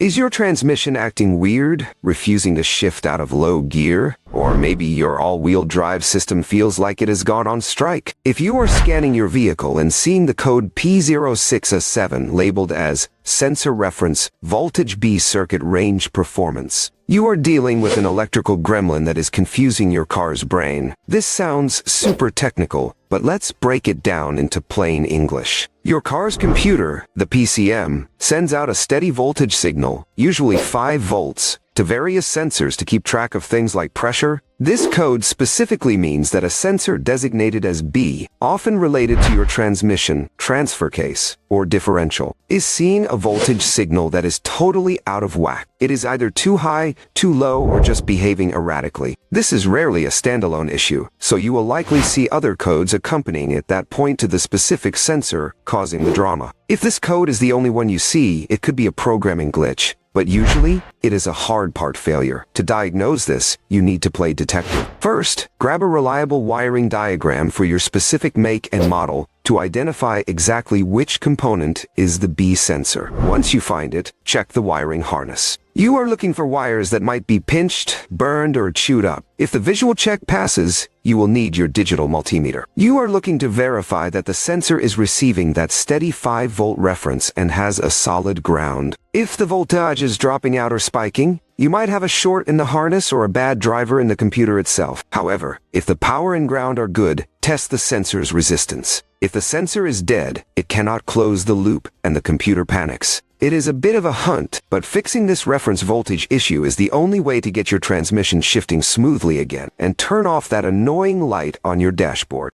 Is your transmission acting weird, refusing to shift out of low gear? Or maybe your all-wheel drive system feels like it has gone on strike? If you are scanning your vehicle and seeing the code P06A7 labeled as Sensor Reference Voltage B Circuit Range Performance, you are dealing with an electrical gremlin that is confusing your car's brain. This sounds super technical, but let's break it down into plain English. Your car's computer, the PCM, sends out a steady voltage signal, usually 5 volts, to various sensors to keep track of things like pressure. This code specifically means that a sensor designated as B, often related to your transmission, transfer case, or differential, is seeing a voltage signal that is totally out of whack. It is either too high, too low, or just behaving erratically. This is rarely a standalone issue, so you will likely see other codes accompanying it that point to the specific sensor causing the drama. If this code is the only one you see, it could be a programming glitch. But usually, it is a hard part failure. To diagnose this, you need to play detective. First, grab a reliable wiring diagram for your specific make and model to identify exactly which component is the B sensor. Once you find it, check the wiring harness. You are looking for wires that might be pinched, burned, or chewed up. If the visual check passes, you will need your digital multimeter. You are looking to verify that the sensor is receiving that steady 5-volt reference and has a solid ground. If the voltage is dropping out or spiking, you might have a short in the harness or a bad driver in the computer itself. However, if the power and ground are good, test the sensor's resistance. If the sensor is dead, it cannot close the loop and the computer panics. It is a bit of a hunt, but fixing this reference voltage issue is the only way to get your transmission shifting smoothly again and turn off that annoying light on your dashboard.